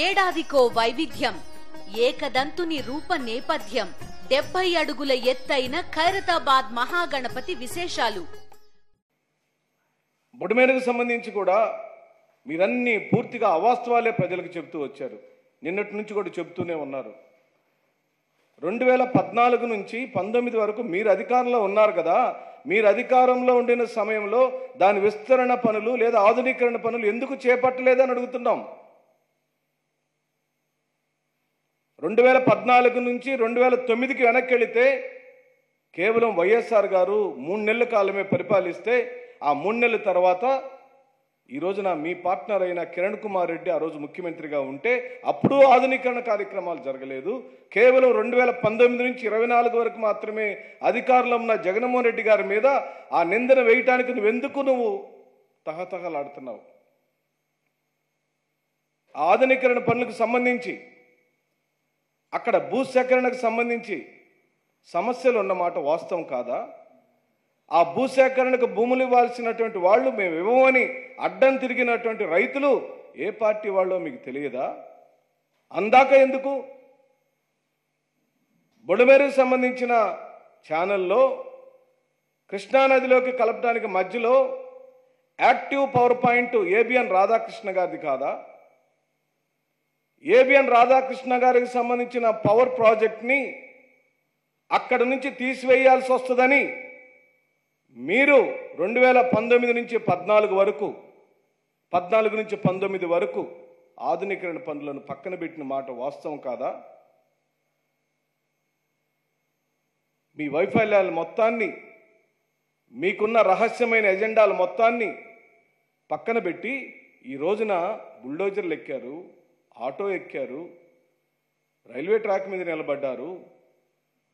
ఏడాదికో వైవిధ్యం, ఏకదంతుని రూప నేపథ్యం, 70 అడుగుల ఎత్తైన ఖైరతాబాద్ మహాగణపతి విశేషాలు. బుడమేరుకు సంబంధించి కూడా మీరన్నీ పూర్తిగా అవాస్తవాలే ప్రజలకు చెబుతూ వచ్చారు. నిన్నటి నుంచి కూడా చెబుతూనే ఉన్నారు. 2014 నుంచి 19 వరకు మీరు అధికారంలో ఉన్నారు కదా, మీరు అధికారంలో ఉండిన సమయంలో దాని విస్తరణ పనులు లేదా ఆధునీకరణ పనులు ఎందుకు చేపట్టలేదని అడుగుతున్నాం. 2014 నుంచి 2009కి వెనక్కి వెళితే కేవలం వైఎస్ఆర్ గారు 3 నెలల కాలమే పరిపాలిస్తే ఆ 3 నెలల తర్వాత ఈ రోజున మీ పార్ట్నర్ అయిన కిరణ్ కుమార్ రెడ్డి ఆ రోజు ముఖ్యమంత్రిగా ఉంటే అప్పుడు ఆధునీకరణ కార్యక్రమాలు జరగలేదు. కేవలం 2019 నుంచి 24 వరకు మాత్రమే అధికారంలో ఉన్న జగన్మోహన్ రెడ్డి గారి మీద ఆ నిందన వేయటానికి నువ్వు తహతహలాడుతున్నావు. ఆధునీకరణ పనులకు సంబంధించి అక్కడ భూసేకరణకు సంబంధించి సమస్యలు ఉన్నమాట వాస్తవం కాదా? ఆ భూసేకరణకు భూములు ఇవ్వాల్సినటువంటి వాళ్ళు మేము ఇవ్వమని అడ్డం తిరిగినటువంటి రైతులు ఏ పార్టీ వాళ్ళో మీకు తెలియదా? అందాక ఎందుకు బుడమేరుకు సంబంధించిన ఛానల్లో కృష్ణానదిలోకి కలపడానికి మధ్యలో active power point ABN Radhakrishna గారిది కాదా? ఏబిఎన్ రాధాకృష్ణ గారికి సంబంధించిన పవర్ ప్రాజెక్ట్ని అక్కడి నుంచి తీసివేయాల్సి వస్తుందని మీరు 2019 నుంచి 14 వరకు 14 నుంచి 19 వరకు ఆధునీకరణ పనులను పక్కన పెట్టిన మాట వాస్తవం కాదా? మీ వైఫల్యాల మొత్తాన్ని, మీకున్న రహస్యమైన ఎజెండాల మొత్తాన్ని పక్కన పెట్టి ఈ రోజున బుల్డోజర్లు ఎక్కారు, ఆటో ఎక్కారు, రైల్వే ట్రాక్ మీద నిలబడ్డారు.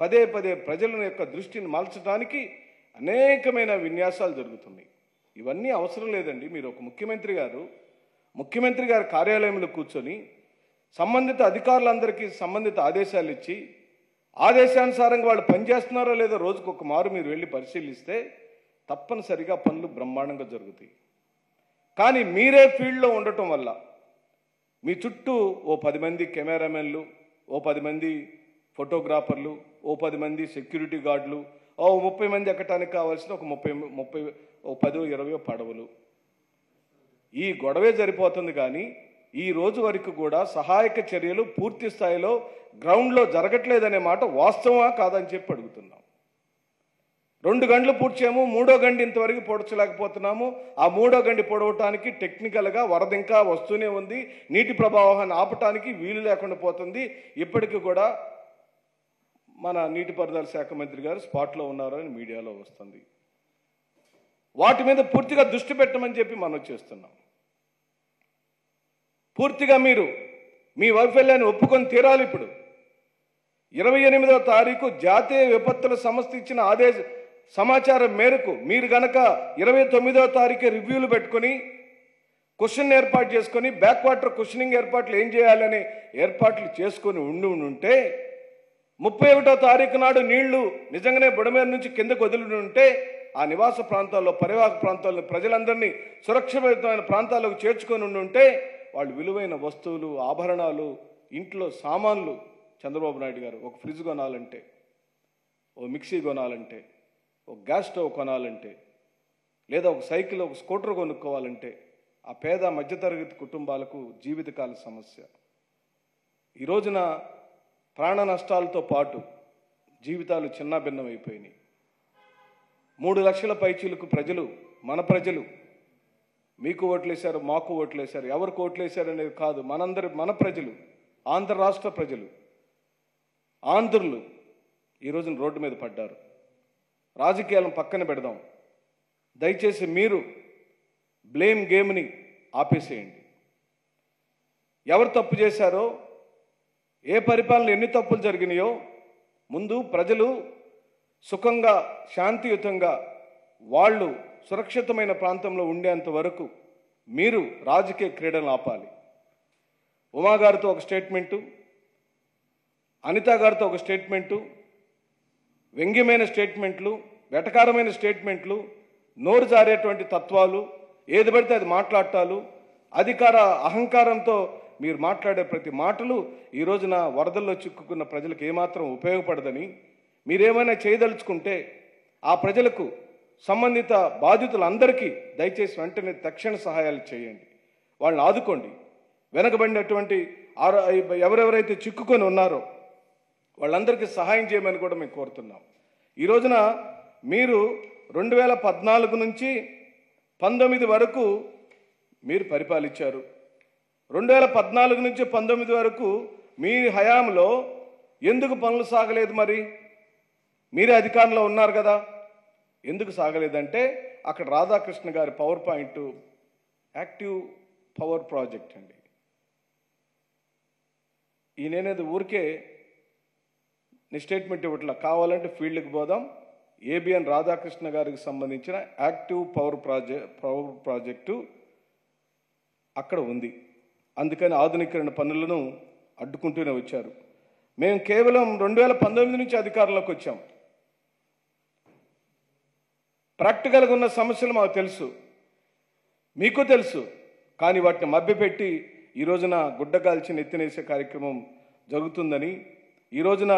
పదే పదే ప్రజల యొక్క దృష్టిని మలచడానికి అనేకమైన విన్యాసాలు జరుగుతున్నాయి. ఇవన్నీ అవసరం లేదండి. మీరు ఒక ముఖ్యమంత్రి గారి కార్యాలయంలో కూర్చొని సంబంధిత అధికారులందరికీ సంబంధిత ఆదేశాలు ఇచ్చి ఆదేశానుసారంగా వాళ్ళు పనిచేస్తున్నారో లేదో రోజుకు ఒక మారు మీరు వెళ్ళి పరిశీలిస్తే తప్పనిసరిగా పనులు బ్రహ్మాండంగా జరుగుతాయి. కానీ మీరే ఫీల్డ్లో ఉండటం వల్ల మీ చుట్టూ ఓ 10 మంది కెమెరామెన్లు, ఓ 10 మంది ఫోటోగ్రాఫర్లు, ఓ 10 మంది సెక్యూరిటీ గార్డులు, ఓ 30 మంది ఎక్కటానికి కావాల్సిన ఒక 10-20 పడవలు, ఈ గొడవే సరిపోతుంది. కానీ ఈ రోజు వరకు కూడా సహాయక చర్యలు పూర్తి స్థాయిలో గ్రౌండ్లో జరగట్లేదనే మాట వాస్తవమా కాదని చెప్పి అడుగుతున్నాం. 2 గంటలు పూడ్చాము, 3వ గంట ఇంతవరకు పొడచలేకపోతున్నాము. ఆ 3వ గంట పొడవటానికి టెక్నికల్గా వరద ఇంకా వస్తూనే ఉంది. నీటి ప్రవాహాన్ని ఆపటానికి వీలు లేకుండా పోతుంది. ఇప్పటికీ కూడా మన నీటిపారుదల శాఖ మంత్రి గారు స్పాట్లో ఉన్నారని మీడియాలో వస్తుంది. వాటి మీద పూర్తిగా దృష్టి పెట్టమని చెప్పి మనం చేస్తున్నాం. పూర్తిగా మీరు మీ వైఫల్యాన్ని ఒప్పుకొని తీరాలి. ఇప్పుడు 28వ తారీఖు జాతీయ విపత్తుల సంస్థ ఇచ్చిన సమాచారం మేరకు మీరు గనక 29వ తారీఖు రివ్యూలు పెట్టుకొని క్వశ్చన్ ఏర్పాటు చేసుకొని బ్యాక్ వాటర్ క్వశ్చనింగ్ ఏర్పాట్లు ఏం చేయాలని ఏర్పాట్లు చేసుకొని ఉంటే 31వ తారీఖు నాడు నీళ్లు నిజంగానే బుడమేరు నుంచి కిందకు వదిలి ఉంటే ఆ నివాస ప్రాంతాల్లో, పరివాహక ప్రాంతాల్లో ప్రజలందరినీ సురక్షితమైన ప్రాంతాలకు చేర్చుకొని ఉంటే వాళ్ళు విలువైన వస్తువులు, ఆభరణాలు, ఇంట్లో సామాన్లు, చంద్రబాబు నాయుడు గారు ఒక ఫ్రిడ్జ్ కొనాలంటే, ఓ మిక్సీ కొనాలంటే, ఒక గ్యాస్ స్టవ్ కొనాలంటే, లేదా ఒక సైకిల్, ఒక స్కూటర్ కొనుక్కోవాలంటే ఆ పేద మధ్యతరగతి కుటుంబాలకు జీవితకాల సమస్య. ఈ రోజున ప్రాణ నష్టాలతో పాటు జీవితాలు చిన్నాభిన్నమైపోయినాయి. 3 లక్షల పైచీలకు ప్రజలు, మన ప్రజలు మీకు ఓట్లేశారు, మాకు ఓట్లేశారు, ఎవరికి ఓట్లేశారు అనేది కాదు, మన ప్రజలు, ఆంధ్ర రాష్ట్ర ప్రజలు, ఆంధ్రులు ఈ రోజున రోడ్డు మీద పడ్డారు. రాజకీయాలను పక్కన పెడదాం. దయచేసి మీరు బ్లేమ్ గేమ్ని ఆపేసేయండి. ఎవరు తప్పు చేశారో, ఏ పరిపాలన ఎన్ని తప్పులు జరిగినాయో ముందు ప్రజలు సుఖంగా, శాంతియుతంగా వాళ్ళు సురక్షితమైన ప్రాంతంలో ఉండేంత వరకు మీరు రాజకీయ క్రీడలను ఆపాలి. ఉమా గారితో ఒక స్టేట్మెంటు, అనిత గారితో ఒక స్టేట్మెంటు, వ్యంగ్యమైన స్టేట్మెంట్లు, వెటకారమైన స్టేట్మెంట్లు, నోరు జారేటువంటి తత్వాలు, ఏది పడితే అది మాట్లాడటాలు, అధికార అహంకారంతో మీరు మాట్లాడే ప్రతి మాటలు ఈ రోజున వరదల్లో చిక్కుకున్న ప్రజలకు ఏమాత్రం ఉపయోగపడదని, మీరేమైనా చేయదలుచుకుంటే ఆ ప్రజలకు సంబంధిత బాధితులందరికీ దయచేసి వెంటనే తక్షణ సహాయాలు చేయండి, వాళ్ళని ఆదుకోండి. వెనకబడినటువంటి ఎవరెవరైతే చిక్కుకొని ఉన్నారో వాళ్ళందరికీ సహాయం చేయమని కూడా మేము కోరుతున్నాం. ఈ రోజున మీరు 2014 నుంచి 19 వరకు మీరు పరిపాలించారు. 2014 నుంచి 19 వరకు మీ హయాంలో ఎందుకు పనులు సాగలేదు? మరి మీరే అధికారంలో ఉన్నారు కదా, ఎందుకు సాగలేదంటే అక్కడ రాధాకృష్ణ గారి power point active power project అండి. ఈయనేది ఊరికే నీ స్టేట్మెంట్ ఇవ్వట్లా, కావాలంటే ఫీల్డ్కి పోదాం. ఏబిఎన్ రాధాకృష్ణ గారికి సంబంధించిన యాక్టివ్ పవర్ ప్రాజెక్టు అక్కడ ఉంది. అందుకని ఆధునీకరణ పనులను అడ్డుకుంటూనే వచ్చారు. మేము కేవలం 2019 నుంచి అధికారంలోకి వచ్చాం. ప్రాక్టికల్గా ఉన్న సమస్యలు మాకు తెలుసు, మీకు తెలుసు. కానీ వాటిని మభ్యపెట్టి ఈ రోజున గుడ్డగాల్చి నెత్తినేసే కార్యక్రమం జరుగుతుందని, ఈ రోజున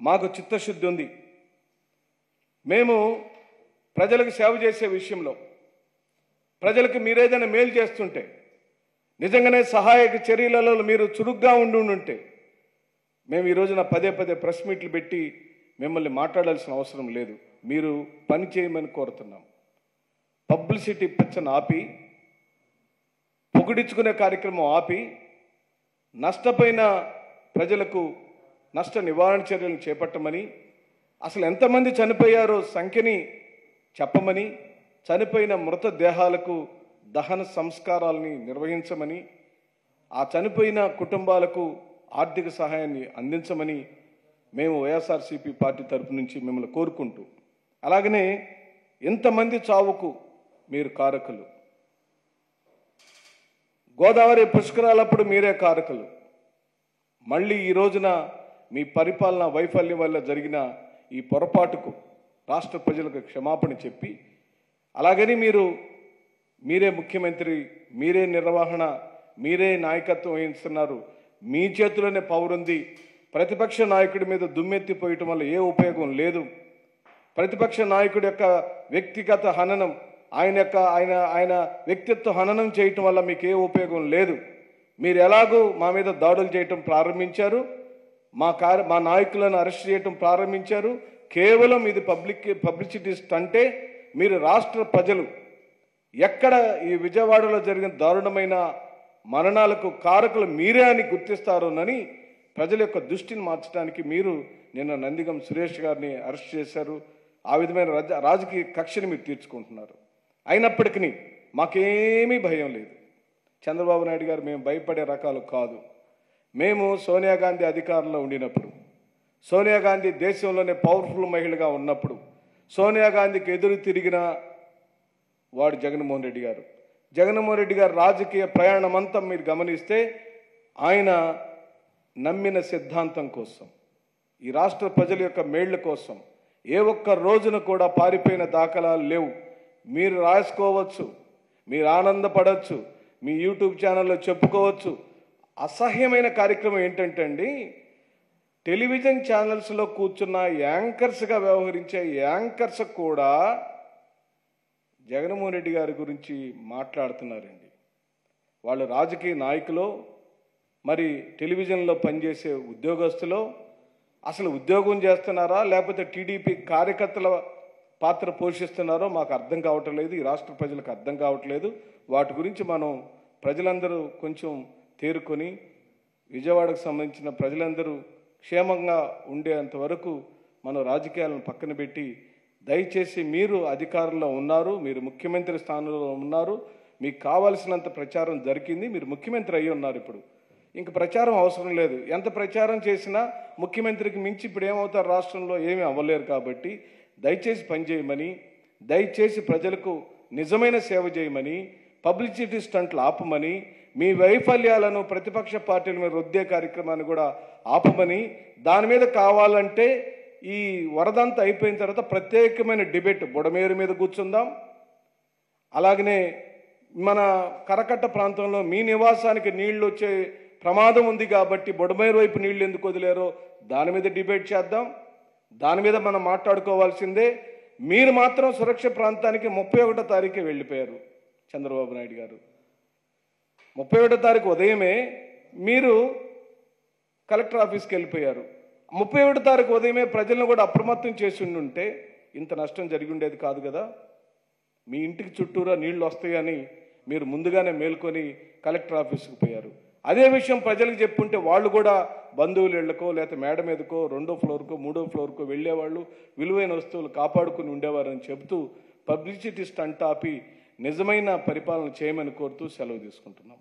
మాకు చిత్తశుద్ధి ఉంది. మేము ప్రజలకు సేవ చేసే విషయంలో, ప్రజలకు మీరేదైనా మేలు చేస్తుంటే, నిజంగానే సహాయక చర్యలలో మీరు చురుగ్గా ఉంటే మేము ఈ రోజున పదే ప్రెస్ మీట్లు పెట్టి మిమ్మల్ని మాట్లాడాల్సిన అవసరం లేదు. మీరు పని చేయమని కోరుతున్నాం. పబ్లిసిటీ పిచ్చను ఆపి, పొగిడించుకునే కార్యక్రమం ఆపి, నష్టపోయిన ప్రజలకు నష్ట నివారణ చర్యలను చేపట్టమని, అసలు ఎంతమంది చనిపోయారో సంఖ్యని చెప్పమని, చనిపోయిన మృతదేహాలకు దహన సంస్కారాలని నిర్వహించమని, ఆ చనిపోయిన కుటుంబాలకు ఆర్థిక సహాయాన్ని అందించమని మేము వైఎస్ఆర్సీపీ పార్టీ తరపు నుంచి మిమ్మల్ని కోరుకుంటూ, అలాగనే ఎంతమంది చావుకు మీరు కారకులు, గోదావరి పుష్కరాలప్పుడు మీరే కారకులు. మళ్ళీ ఈ రోజున మీ పరిపాలన వైఫల్యం వల్ల జరిగిన ఈ పొరపాటుకు రాష్ట్ర ప్రజలకు క్షమాపణ చెప్పి, అలాగని మీరే ముఖ్యమంత్రి, మీరే నిర్వహణ, మీరే నాయకత్వం వహిస్తున్నారు, మీ చేతిలోనే పవర్ ఉంది. ప్రతిపక్ష నాయకుడి మీద దుమ్మెత్తిపోయటం వల్ల ఏ ఉపయోగం లేదు. ప్రతిపక్ష నాయకుడి యొక్క వ్యక్తిగత హననం, ఆయన వ్యక్తిత్వ హననం చేయటం వల్ల మీకు ఏ ఉపయోగం లేదు. మీరు ఎలాగూ మా మీద దాడులు చేయటం ప్రారంభించారు, మా నాయకులను అరెస్ట్ చేయటం ప్రారంభించారు. కేవలం ఇది పబ్లిసిటీ స్టంటే. మీరు రాష్ట్ర ప్రజలు ఎక్కడ ఈ విజయవాడలో జరిగిన దారుణమైన మరణాలకు కారకులు మీరే అని గుర్తిస్తారోనని ప్రజల యొక్క దృష్టిని మార్చడానికి మీరు నిన్న నందిగం సురేష్ గారిని అరెస్ట్ చేశారు. ఆ విధమైన రాజకీయ కక్షని మీరు తీర్చుకుంటున్నారు. అయినప్పటికీ మాకేమీ భయం లేదు. చంద్రబాబు నాయుడు గారు మేము భయపడే రకాలు కాదు. మేము సోనియా గాంధీ అధికారంలో ఉండినప్పుడు, సోనియా గాంధీ దేశంలోనే పవర్ఫుల్ మహిళగా ఉన్నప్పుడు, సోనియా గాంధీకి ఎదురు తిరిగిన వాడు జగన్మోహన్ రెడ్డి గారు. జగన్మోహన్ రెడ్డి గారు రాజకీయ ప్రయాణం అంతా మీరు గమనిస్తే ఆయన నమ్మిన సిద్ధాంతం కోసం, ఈ రాష్ట్ర ప్రజల యొక్క మేళ్ల కోసం ఏ ఒక్క రోజున కూడా పారిపోయిన దాఖలాలు లేవు. మీరు రాసుకోవచ్చు, మీరు ఆనందపడవచ్చు, మీ యూట్యూబ్ ఛానల్లో చెప్పుకోవచ్చు. అసహ్యమైన కార్యక్రమం ఏంటంటే అండి, టెలివిజన్ ఛానల్స్లో కూర్చున్న యాంకర్స్గా వ్యవహరించే యాంకర్స్ కూడా జగన్మోహన్ రెడ్డి గారి గురించి మాట్లాడుతున్నారండి. వాళ్ళు రాజకీయ నాయకులు, మరి టెలివిజన్లో పనిచేసే ఉద్యోగస్తులు అసలు ఉద్యోగం చేస్తున్నారా లేకపోతే టీడీపీ కార్యకర్తల పాత్ర పోషిస్తున్నారో మాకు అర్థం కావటం లేదు. ఈ రాష్ట్ర ప్రజలకు అర్థం కావట్లేదు. వాటి గురించి మనం ప్రజలందరూ కొంచెం తేరుకొని, విజయవాడకు సంబంధించిన ప్రజలందరూ క్షేమంగా ఉండేంత వరకు మనం రాజకీయాలను పక్కన పెట్టి, దయచేసి మీరు అధికారంలో ఉన్నారు, మీరు ముఖ్యమంత్రి స్థానంలో ఉన్నారు, మీకు కావాల్సినంత ప్రచారం జరిగింది, మీరు ముఖ్యమంత్రి అయ్యి ఉన్నారు. ఇప్పుడు ఇంక ప్రచారం అవసరం లేదు. ఎంత ప్రచారం చేసినా ముఖ్యమంత్రికి మించి ఇప్పుడు ఏమవుతారు, రాష్ట్రంలో ఏమీ అవ్వలేరు. కాబట్టి దయచేసి పనిచేయమని, దయచేసి ప్రజలకు నిజమైన సేవ చేయమని, పబ్లిసిటీ స్టంట్లు ఆపమని, మీ వైఫల్యాలను ప్రతిపక్ష పార్టీల మీద రుద్దే కార్యక్రమాన్ని కూడా ఆపమని, దాని మీద కావాలంటే ఈ వరదంతా అయిపోయిన తర్వాత ప్రత్యేకమైన డిబేట్ బుడమేరు మీద కూర్చుందాం. అలాగనే మన కరకట్ట ప్రాంతంలో మీ నివాసానికి నీళ్లు వచ్చే ప్రమాదం ఉంది కాబట్టి బొడమేరు వైపు నీళ్లు ఎందుకు వదిలేరో దాని మీద డిబేట్ చేద్దాం. దాని మీద మనం మాట్లాడుకోవాల్సిందే. మీరు మాత్రం సురక్ష ప్రాంతానికి 31వ తారీఖే వెళ్ళిపోయారు చంద్రబాబు నాయుడు గారు. 31వ తారీఖు ఉదయమే మీరు కలెక్టర్ ఆఫీస్కి వెళ్ళిపోయారు. 31వ తారీఖు ఉదయమే ప్రజలను కూడా అప్రమత్తం చేసి ఉంటే ఇంత నష్టం జరిగి ఉండేది కాదు కదా. మీ ఇంటికి చుట్టూరా నీళ్లు వస్తాయని మీరు ముందుగానే మేల్కొని కలెక్టర్ ఆఫీస్కి పోయారు. అదే విషయం ప్రజలకు చెప్పుంటే వాళ్ళు కూడా బంధువుల ఇళ్లకో లేకపోతే మేడ మీదకో 2వ ఫ్లోర్కో 3వ ఫ్లోర్కో వెళ్ళేవాళ్ళు, విలువైన వస్తువులు కాపాడుకుని ఉండేవారని చెబుతూ పబ్లిసిటీ స్టంట్ ఆపి నిజమైన పరిపాలన చేయమని కోరుతూ సెలవు తీసుకుంటున్నాం.